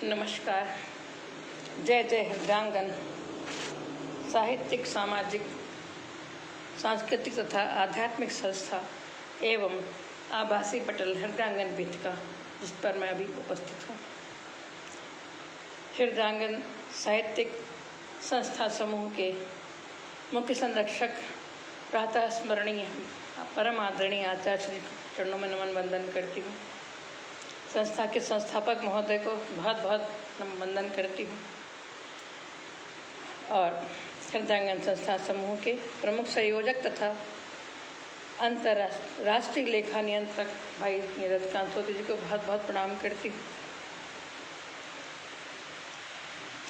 नमस्कार। जय जय हृदयांगन साहित्यिक, सामाजिक, सांस्कृतिक तथा आध्यात्मिक संस्था एवं आभासी पटल हृदयांगन पीठिका जिस पर मैं अभी उपस्थित हूँ। हृदयांगन साहित्यिक संस्था समूह के मुख्य संरक्षक प्रातः स्मरणीय परम आदरणीय आचार्य श्री चरणों में नमन वंदन करती हूँ। संस्था के संस्थापक महोदय को बहुत बहुत वंदन करती हूँ और हृदयांगन संस्था समूह के प्रमुख संयोजक तथा अंतर्राष्ट्रीय लेखा नियंत्रक भाई नीरज कांतोती जी को बहुत बहुत प्रणाम करती हूँ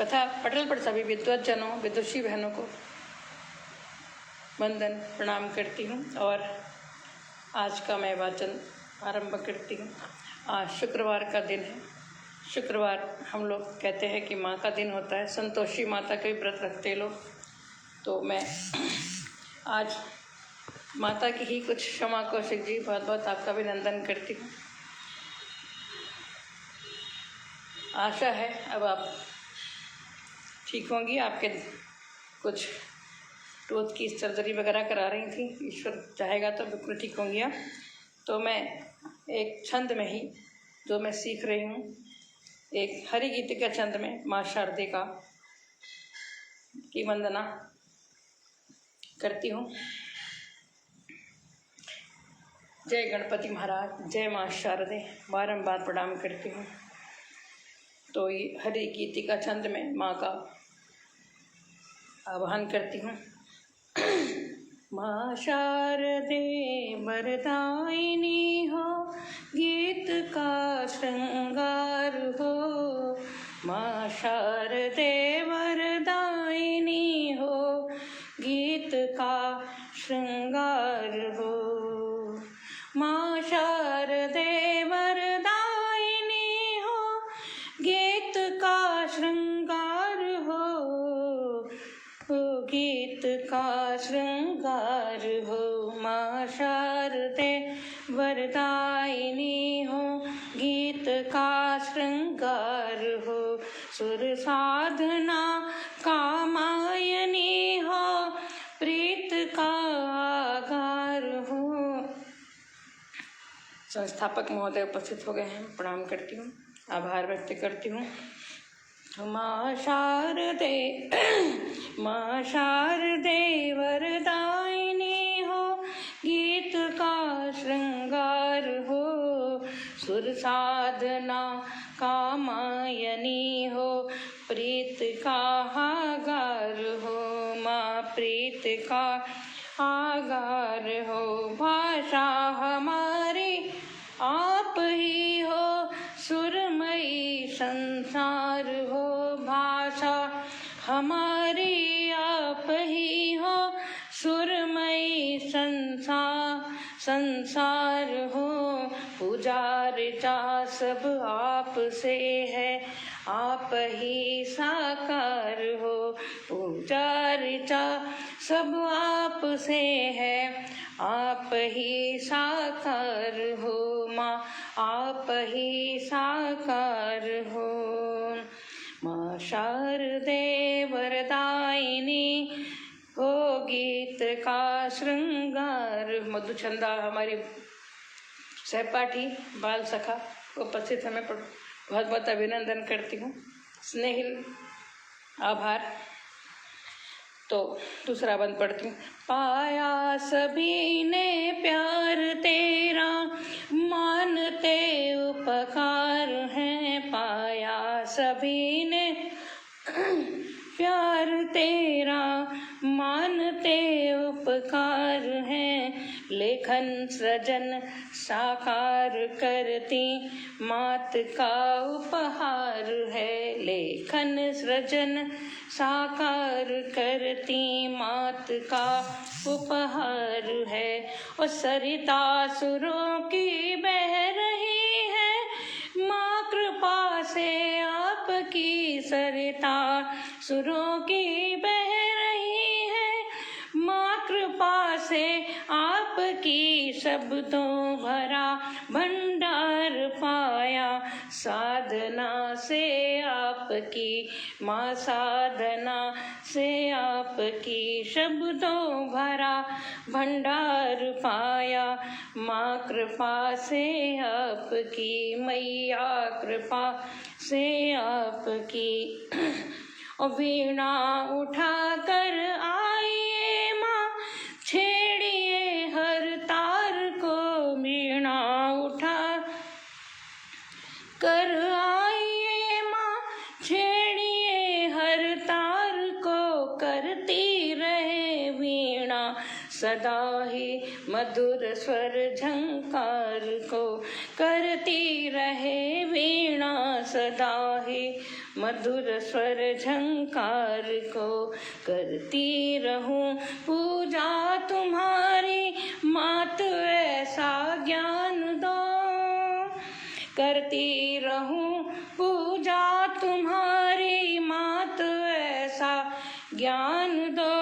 तथा पटल पर सभी विद्वतजनों, विदुषी बहनों को वंदन प्रणाम करती हूँ। और आज का मैं वाचन आरंभ करती हूँ। आज शुक्रवार का दिन है। शुक्रवार हम लोग कहते हैं कि माँ का दिन होता है। संतोषी माता के व्रत रखते लोग, तो मैं आज माता की ही कुछ क्षमा कौशिक जी बहुत बहुत आपका अभिनंदन करती हूँ। आशा है अब आप ठीक होंगी। आपके कुछ टूथ की सर्जरी वगैरह करा रही थी, ईश्वर चाहेगा तो बिल्कुल ठीक होंगी आप। तो मैं एक छंद में ही जो मैं सीख रही हूँ, एक हरि गीत के छंद में माँ शारदे की वंदना करती हूँ। जय गणपति महाराज, जय माँ शारदे, बारंबार प्रणाम करती हूँ। तो ये हरि गीति का छंद में माँ का आह्वान करती हूँ। माँ शारदे वरदायिनी हो, गीत का श्रृंगार हो। माँ शारदे वरदायिनी हो, गीत का श्रृंगार हो। माँ शारदे वरदायिनी हो, गीत का श्रृंगार हो। गीत का श्रृंगार हो। माँ शारदे वरदायिनी हो, गीत का श्रृंगार हो। सुर साधना कामायनी हो, प्रीत का आगार हो। संस्थापक महोदय उपस्थित हो गए हैं, प्रणाम करती हूँ, आभार व्यक्त करती हूँ। माँ शारदे माँ शारदे वरदायिनी हो, गीत का श्रृंगार हो। सुर साधना कामायनी हो, प्रीत का आगार हो। माँ प्रीत का आगार हो। भाषा हमारी आप ही हो, सुरमयी संसार हो। भाषा हमारी आप ही हो, सुरमयी संसार हो। पूजा ऋचा सब आप से है, आप ही साकार हो। पूजा ऋचा सब आप से है, आप ही साकार हो। माँ आप ही साकार हो। माँ शारदे वरदायिनी हो, गीत का श्रृंगार। मधुचंदा हमारी सहपाठी बाल सखा उपस्थित हमें बहुत बहुत अभिनंदन करती हूँ। स्नेहिल आभार। तो दूसरा बंद पढ़ती हूँ। पाया सभी ने प्यार तेरा, मानते उपकार हैं। पाया सभी ने प्यार तेरा, मानते उपकार हैं। लेखन सृजन साकार करती मात का उपहार है। लेखन सृजन साकार करती मात का उपहार है। और सरिता सुरों की बह रही है, माँ कृपा से आपकी सरिता सुरों की बह रही है। माँ कृपा से आपकी शब्दों भरा भंडार पाया, साधना से आपकी माँ, साधना से आपकी शब्दों भरा भंडार पाया। माँ कृपा से आपकी, मैया कृपा से आपकी। वीणा उठा कर आइए माँ, छेड़िए हर तार को। वीणा उठा कर आइए माँ, छेड़िए हर तार को। करती रहे वीणा सदा ही मधुर स्वर झंकार को। करती रहे वीणा सदा ही मधुर स्वर झंकार को। करती रहूं पूजा तुम्हारी मात, ऐसा ज्ञान दो। करती रहूं पूजा तुम्हारी मात, ऐसा ज्ञान दो।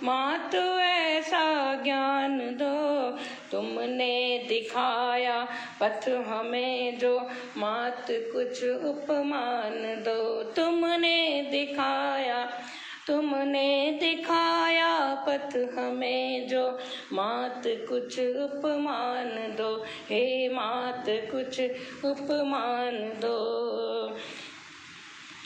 मात ऐसा ज्ञान दो। तुमने दिखाया पथ हमें जो, मात कुछ उपमान दो। तुमने दिखाया पथ हमें जो, मात कुछ उपमान दो। हे मात कुछ उपमान दो।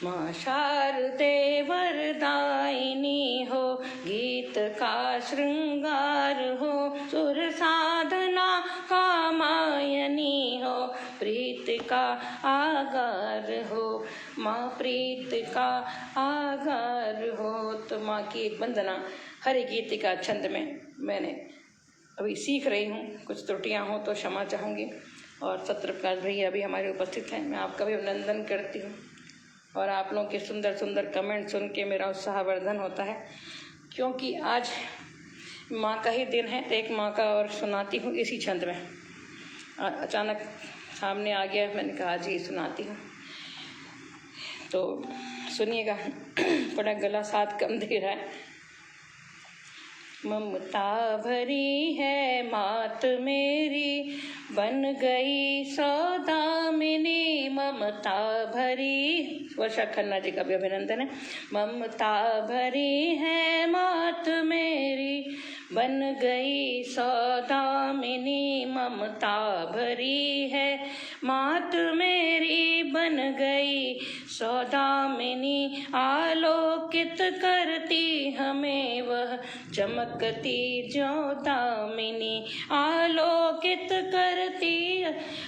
माँ शारदे वरदायिनी हो, गीत का श्रृंगार हो। सुर साधना का मायनी हो, प्रीत का आगार हो। माँ प्रीत का आगार हो। तो माँ की एक वंदना हरि गीतिका छंद में मैंने अभी सीख रही हूँ। कुछ त्रुटियाँ हो तो क्षमा चाहूँगी। और सत्यप्रकाश भैया भी हमारे उपस्थित हैं, मैं आपका भी अभिनंदन करती हूँ। और आप लोगों के सुंदर सुंदर कमेंट सुन के मेरा उत्साहवर्धन होता है, क्योंकि आज माँ का ही दिन है। तो एक माँ का और सुनाती हूँ इसी छंद में। अचानक सामने आ गया, मैंने कहा आज ही सुनाती हूँ, तो सुनिएगा। बड़ा गला साथ कम दे रहा है। ममता भरी है मात मेरी, बन गई सौदामिनी। ममता भरी, वर्षा खन्ना जी का भी अभिनंदन है। ममता भरी है मात मेरी, बन गई सौदामिनी। ममता भरी है मात मेरी, बन गई सौदामिनी। आलोकित करती हमें वह चमकती ज्यों दामिनी। आलोकित करती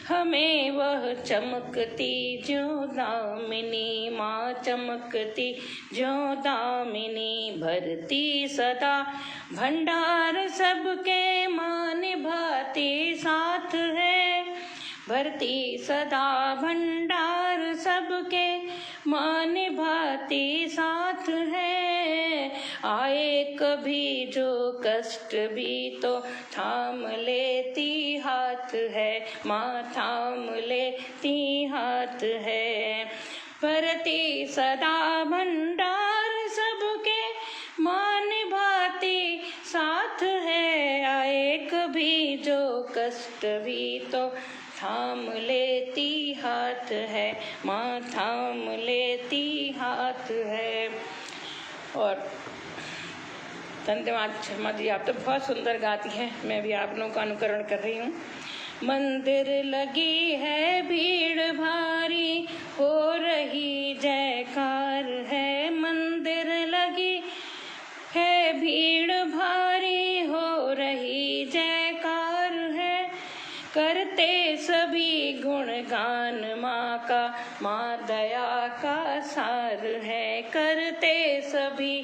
हमें वह चमकती ज्यों दामिनी। माँ चमकती ज्यों दामिनी, भरती सदा भंडार सबके। माँ निभाती साथ है, भरती सदा भंडार सबके। माँ निभाती साथ है। आए कभी जो कष्ट भी तो थाम लेती हाथ है। माँ थाम लेती हाथ है। भरती सदा भंडार सबके, माँ निभाती साथ है। आए कभी जो कष्ट भी तो थाम लेती हाथ है। माँ थाम लेती हाथ है। और धन्यवाद शर्मा जी, आप तो बहुत सुंदर गाती हैं। मैं भी आप लोगों का अनुकरण कर रही हूँ। मंदिर लगी है भीड़ भारी, हो रही जयकार है। मंदिर लगी है भीड़ भारी, हो रही जयकार है। करते सभी गुणगान माँ का, माँ दया का सार है। करते सभी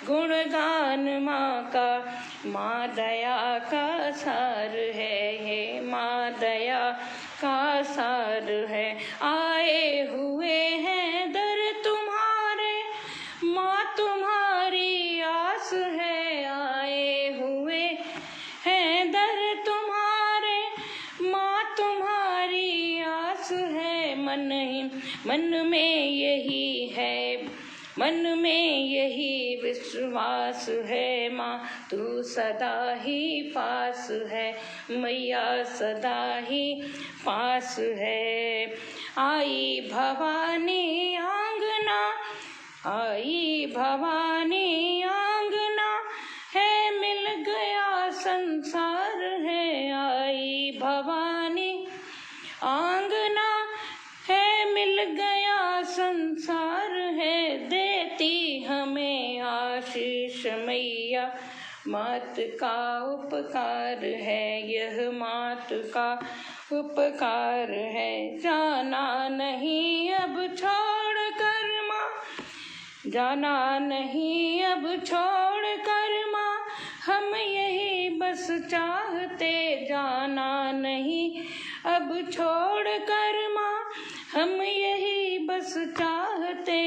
गुणगान माँ का, माँ दया का सार है। ये माँ दया का सार है। आए हुए हैं दर तुम्हारे, माँ तुम्हारी आस है। आए हुए हैं दर तुम्हारे, माँ तुम्हारी आस है। मन में यही है, मन में यही विश्वास है। माँ तू सदा ही पास है, मैया सदा ही पास है। आई भवानी आंगना, आई भवानी आंगना है, मिल गया संसार है। आई भवानी आंगना है, मिल गया संसार है, देती हमें आशीष मैया, मात का उपकार है, यह मात का उपकार है। जाना नहीं अब छोड़ कर माँ, जाना नहीं अब छोड़ कर माँ, हम यही बस चाहते। जाना नहीं अब छोड़ कर माँ, हम यही बस चाहते।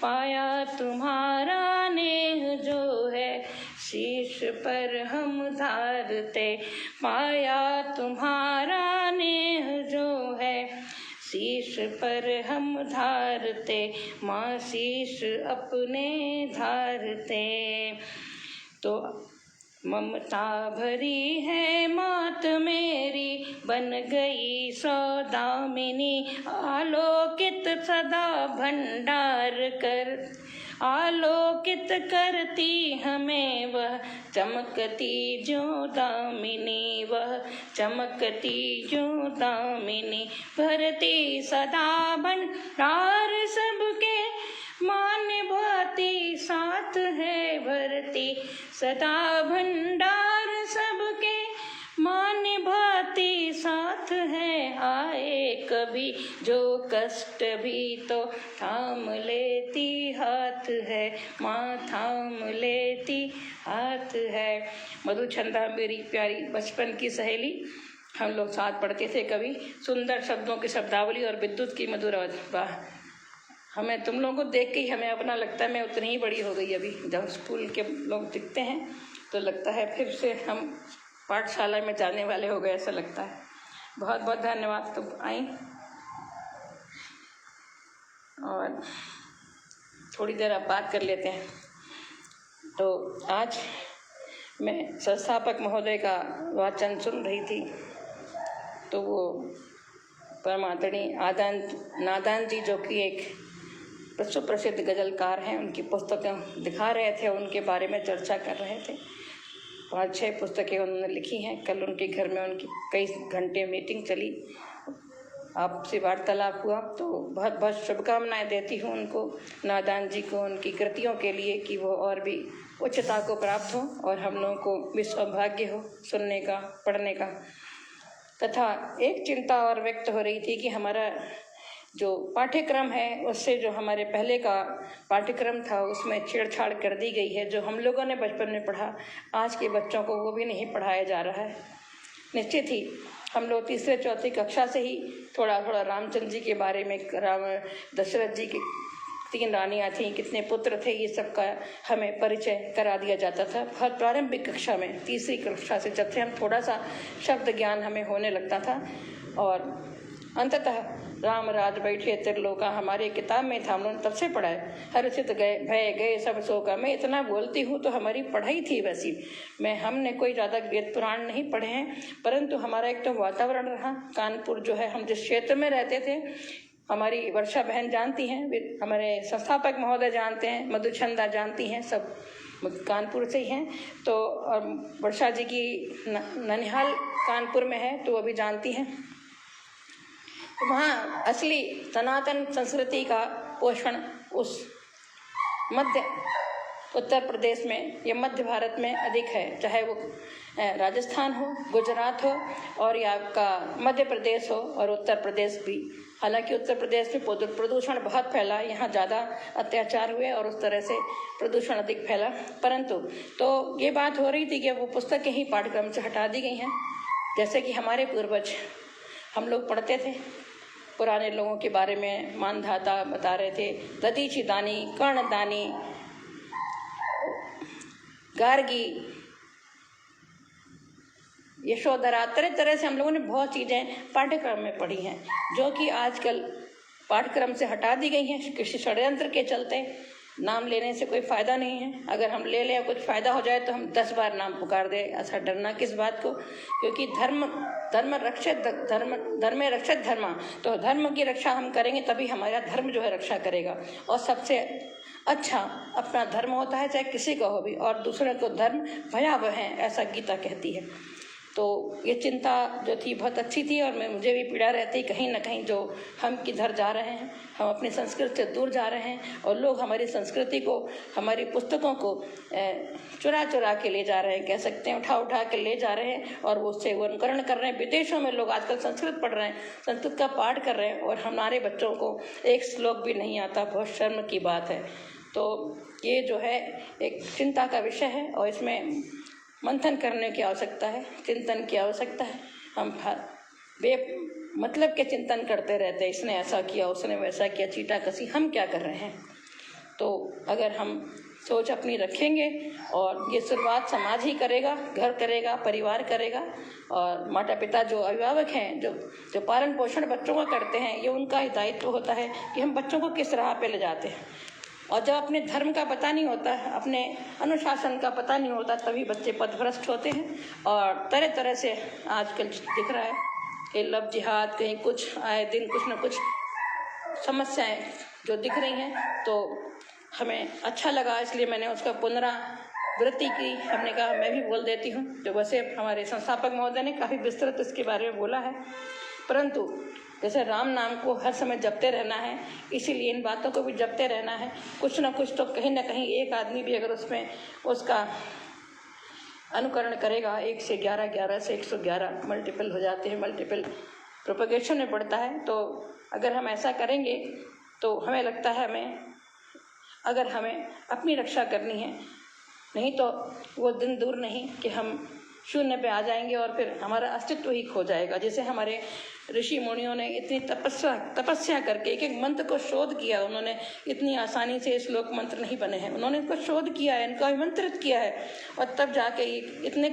पाया तुम्हारा नेह जो है, शीश पर हम धारते। पाया तुम्हारा नेह जो है, शीश पर हम धारते। माँ शीश अपने धारते। तो ममता भरी है मात मेरी, बन गई सौदामिनी। आलोकित सदा भंडार कर, आलोकित करती हमें वह, चमकती ज्यों दामिनी। वह चमकती ज्यों दामिनी, भरती सदा भंडार सबके, मान भाती साथ है भरती। सदा भंडार सबके, मान भाती साथ है। आए कभी जो कष्ट भी तो थाम लेती हाथ है। माँ थाम लेती हाथ है। मधुचंदा मेरी प्यारी बचपन की सहेली, हम लोग साथ पढ़ते थे कभी। सुंदर शब्दों की शब्दावली और विद्युत की मधुर आवाज। हमें तुम लोगों को देख के ही हमें अपना लगता है मैं उतनी ही बड़ी हो गई अभी। जब स्कूल के लोग दिखते हैं तो लगता है फिर से हम पाठशाला में जाने वाले हो गए, ऐसा लगता है। बहुत बहुत धन्यवाद तुम आई। और थोड़ी देर अब बात कर लेते हैं। तो आज मैं संस्थापक महोदय का वाचन सुन रही थी, तो वो परमादरणीय नादान जी, जो कि एक सुप्रसिद्ध गजलकार हैं, उनकी पुस्तकें दिखा रहे थे, उनके बारे में चर्चा कर रहे थे। 5-6 पुस्तकें उन्होंने लिखी हैं। कल उनके घर में उनकी कई घंटे मीटिंग चली, आपसे वार्तालाप हुआ। तो बहुत बहुत शुभकामनाएं देती हूँ उनको, नादान जी को, उनकी कृतियों के लिए, कि वो और भी उच्चता को प्राप्त हो और हम लोगों को भी सौभाग्य हो सुनने का, पढ़ने का। तथा एक चिंता और व्यक्त हो रही थी कि हमारा जो पाठ्यक्रम है उससे जो हमारे पहले का पाठ्यक्रम था उसमें छेड़छाड़ कर दी गई है। जो हम लोगों ने बचपन में पढ़ा, आज के बच्चों को वो भी नहीं पढ़ाया जा रहा है। निश्चित ही हम लोग 3री-4री कक्षा से ही थोड़ा थोड़ा रामचंद्र जी के बारे में, राम दशरथ जी की 3 रानियाँ थीं, कितने पुत्र थे, ये सब का हमें परिचय करा दिया जाता था। बहुत प्रारंभिक कक्षा में, 3री कक्षा से जब से हम थोड़ा सा शब्द ज्ञान हमें होने लगता था। और अंततः राम राज बैठे त्रिलोका हमारे किताब में था, हम लोगों ने तब से पढ़ा है। हर्षित गए भय गए सब शोका। मैं इतना बोलती हूँ तो हमारी पढ़ाई थी वैसी। हमने कोई ज़्यादा वेद पुराण नहीं पढ़े हैं, परंतु हमारा एक तो वातावरण रहा। कानपुर जो है, हम जिस क्षेत्र में रहते थे, हमारी वर्षा बहन जानती हैं, हमारे संस्थापक महोदय जानते हैं, मधुचंदा जानती हैं, सब कानपुर से ही हैं। तो और वर्षा जी की ननिहाल कानपुर में है, तो वो भी जानती हैं। वहाँ असली सनातन संस्कृति का पोषण उस मध्य उत्तर प्रदेश में या मध्य भारत में अधिक है, चाहे वो राजस्थान हो, गुजरात हो, और या आपका मध्य प्रदेश हो और उत्तर प्रदेश भी। हालांकि उत्तर प्रदेश में प्रदूषण बहुत फैला, यहाँ ज़्यादा अत्याचार हुए और उस तरह से प्रदूषण अधिक फैला। परंतु तो ये बात हो रही थी कि वो पुस्तकें ही पाठ्यक्रम से हटा दी गई हैं। जैसे कि हमारे पूर्वज, हम लोग पढ़ते थे पुराने लोगों के बारे में, मानधाता बता रहे थे, दधीची दानी, कर्णदानी, गार्गी, यशोधरा, तरह तरह से हम लोगों ने बहुत चीज़ें पाठ्यक्रम में पढ़ी हैं, जो कि आजकल पाठ्यक्रम से हटा दी गई हैं किसी षड्यंत्र के चलते। नाम लेने से कोई फ़ायदा नहीं है। अगर हम ले लें कुछ फ़ायदा हो जाए तो हम 10 बार नाम पुकार दें, ऐसा डरना किस बात को? क्योंकि धर्मे रक्षित धर्मा, तो धर्म की रक्षा हम करेंगे तभी हमारा धर्म जो है रक्षा करेगा। और सबसे अच्छा अपना धर्म होता है, चाहे किसी का हो भी, और दूसरे को धर्म भयावह है, ऐसा गीता कहती है। तो ये चिंता जो थी बहुत अच्छी थी, और मुझे भी पीड़ा रहती कहीं ना कहीं जो हम किधर जा रहे हैं, हम अपनी संस्कृति से दूर जा रहे हैं और लोग हमारी संस्कृति को, हमारी पुस्तकों को चुरा चुरा के ले जा रहे हैं, कह सकते हैं उठा उठा के ले जा रहे हैं, और वो उससे वो अनुकरण कर रहे हैं। विदेशों में लोग आजकल संस्कृत पढ़ रहे हैं, संस्कृत का पाठ कर रहे हैं, और हमारे बच्चों को एक श्लोक भी नहीं आता। बहुत शर्म की बात है। तो ये जो है एक चिंता का विषय है, और इसमें मंथन करने की आवश्यकता है, चिंतन की आवश्यकता है। हम मतलब के चिंतन करते रहते हैं, इसने ऐसा किया, उसने वैसा किया, चीटा कसी, हम क्या कर रहे हैं? तो अगर हम सोच अपनी रखेंगे, और ये शुरुआत समाज ही करेगा, घर करेगा, परिवार करेगा, और माता पिता जो अभिभावक हैं, जो पालन पोषण बच्चों का करते हैं, ये उनका ही दायित्व होता है कि हम बच्चों को किस राह पे ले जाते हैं। और जब अपने धर्म का पता नहीं होता है, अपने अनुशासन का पता नहीं होता, तभी बच्चे पथभ्रष्ट होते हैं। और तरह तरह से आजकल दिख रहा है कि लव जिहाद, कहीं कुछ, आए दिन कुछ न कुछ समस्याएं जो दिख रही हैं। तो हमें अच्छा लगा, इसलिए मैंने उसका पुनरावृत्ति की। हमने कहा मैं भी बोल देती हूँ, जो वैसे हमारे संस्थापक महोदय ने काफ़ी विस्तृत इसके बारे में बोला है, परंतु जैसे राम नाम को हर समय जपते रहना है, इसीलिए इन बातों को भी जपते रहना है। कुछ ना कुछ तो कहीं ना कहीं एक आदमी भी अगर उसमें उसका अनुकरण करेगा, 1 से 11, 11 से 111 मल्टीपल हो जाते हैं, मल्टीपल प्रोपगेशन में बढ़ता है। तो अगर हम ऐसा करेंगे तो हमें लगता है अगर हमें अपनी रक्षा करनी है, नहीं तो वो दिन दूर नहीं कि हम शून्य पे आ जाएंगे और फिर हमारा अस्तित्व ही खो जाएगा। जैसे हमारे ऋषि मुनियों ने इतनी तपस्या करके एक एक मंत्र को शोध किया, उन्होंने इतनी आसानी से श्लोक मंत्र नहीं बने हैं, उन्होंने इनको शोध किया है, इनको अभिमंत्रित किया है, और तब जाके इतने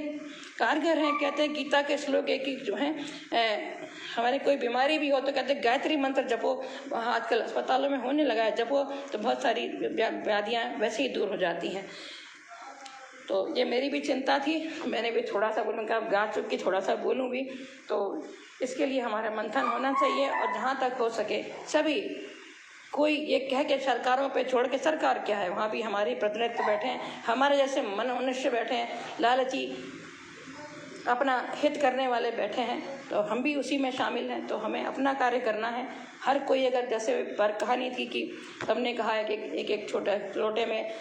कारगर हैं। कहते हैं गीता के श्लोक एक जो हैं, हमारे कोई बीमारी भी हो तो कहते हैं गायत्री मंत्र जपो, आजकल अस्पतालों में होने लगा है, जपो तो बहुत सारी व्याधियाँ वैसे ही दूर हो जाती हैं। तो ये मेरी भी चिंता थी, मैंने भी थोड़ा सा बोलूँ कि गा चुकी, थोड़ा सा बोलूँ भी, तो इसके लिए हमारा मंथन होना चाहिए। और जहाँ तक हो सके सभी, कोई ये कह के सरकारों पे छोड़ के, सरकार क्या है, वहाँ भी हमारे प्रतिनिधि बैठे हैं, हमारे जैसे मनुष्य बैठे हैं, लालची अपना हित करने वाले बैठे हैं, तो हम भी उसी में शामिल हैं। तो हमें अपना कार्य करना है। हर कोई, अगर जैसे पर कहानी थी कि हमने कहा है कि एक एक छोटे लोटे में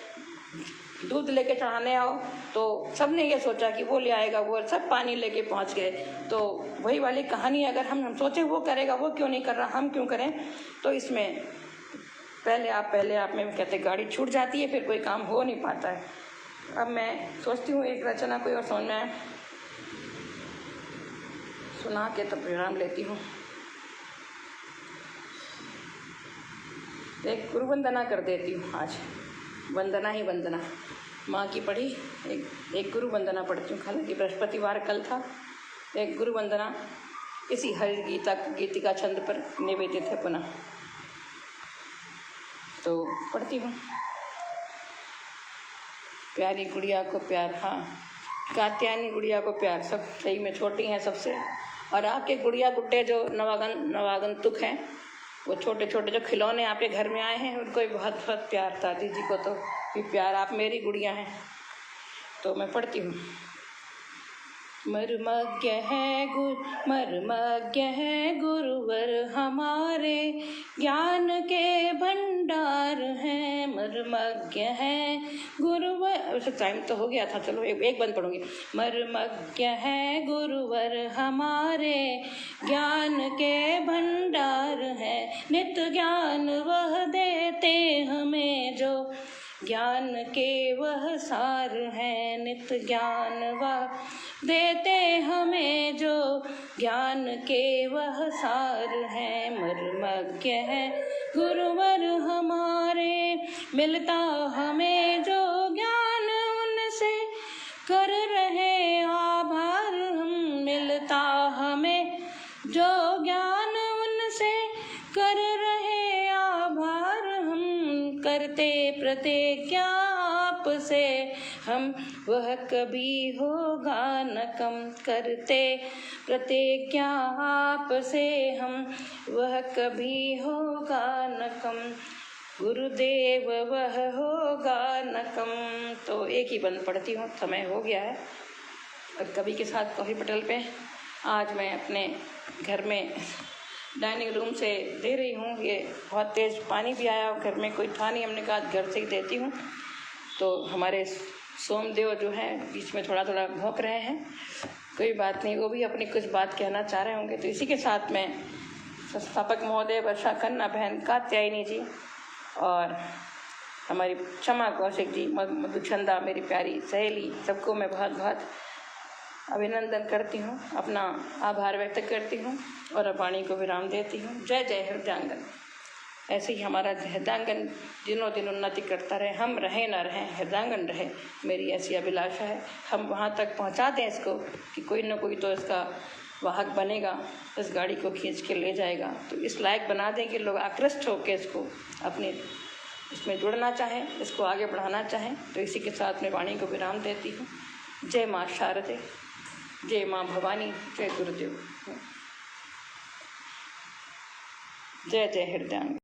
दूध लेके चढ़ाने आओ, तो सबने ये सोचा कि वो ले आएगा, वो सब पानी लेके पहुंच गए। तो वही वाली कहानी अगर हम सोचें वो करेगा, वो क्यों नहीं कर रहा, हम क्यों करें? तो इसमें पहले आप में कहते गाड़ी छूट जाती है, फिर कोई काम हो नहीं पाता है। अब मैं सोचती हूँ एक रचना कोई और समझ में सुना के तो विराम लेती हूँ। एक गुरु वंदना कर देती हूँ आज, वंदना ही वंदना, माँ की पढ़ी, एक गुरु वंदना पढ़ती हूँ। हालांकि बृहस्पतिवार कल था। एक गुरु वंदना इसी हरि गीतिका छंद पर निवेदित है पुनः, तो पढ़ती हूँ। प्यारी गुड़िया को प्यार, हाँ कात्यायनी गुड़िया को प्यार, सब सही में छोटी हैं सबसे, और आपके गुड़िया गुड्डे जो नवागंतुक हैं, वो छोटे छोटे जो खिलौने आपके घर में आए हैं, उनको भी बहुत बहुत प्यार था। दीदी को तो भी प्यार, आप मेरी गुड़िया हैं। तो मैं पढ़ती हूँ। मर्मज्ञ है गुरुवर हमारे, ज्ञान के भंडार हैं। मर्मज्ञ है गुरुवर, वैसे टाइम तो हो गया था, चलो एक बंद पढ़ूंगी। मर्मज्ञ है गुरुवर हमारे, ज्ञान के भंडार हैं। नित ज्ञान वह देते हमें जो, ज्ञान के वह सार है। नित ज्ञान वह देते हमें जो, ज्ञान के वह सार है। मर्मज्ञ है गुरुवर हमारे, मिलता हमें जो ज्ञान उनसे, कर रहे आभार हम। मिलता हमें जो ज्ञान उनसे, कर रहे आभार हम। करते प्रतिज्ञा आपसे, हम वह कभी होगा न कम। करते प्रतिज्ञा आपसे, हम वह कभी होगा न कम। गुरुदेव वह होगा न कम। तो एक ही बंद पढ़ती हूँ, समय हो गया है। और कवि के साथ कॉफ़ी पटेल पे आज मैं अपने घर में डाइनिंग रूम से दे रही हूँ। ये बहुत तेज़ पानी भी आया, घर में कोई था नहीं, हमने कहा घर से ही देती हूँ। तो हमारे सोमदेव जो हैं बीच में थोड़ा थोड़ा भौंक रहे हैं, कोई बात नहीं, वो भी अपनी कुछ बात कहना चाह रहे होंगे। तो इसी के साथ में संस्थापक महोदय, वर्षा खन्ना बहन, कात्यायनी जी और हमारी क्षमा कौशिक जी, मधुचंदा मेरी प्यारी सहेली, सबको मैं बहुत बहुत अभिनंदन करती हूँ, अपना आभार व्यक्त करती हूँ और वाणी को विराम देती हूँ। जय जय हृदयांगन। ऐसे ही हमारा हृदयांगन दिनों दिन उन्नति करता रहे, हम रहें ना रहें, हृदयांगन रहे, मेरी ऐसी अभिलाषा है। हम वहाँ तक पहुँचा दें इसको कि कोई ना कोई तो इसका वाहक बनेगा, इस गाड़ी को खींच के ले जाएगा। तो इस लायक बना दें कि लोग आकृष्ट होकर इसको अपने इसमें जुड़ना चाहें, इसको आगे बढ़ाना चाहें। तो इसी के साथ मैं वाणी को विराम देती हूँ। जय माँ शारदे, जय माँ भवानी, जय गुरुदेव, जय जय हृदयांगन।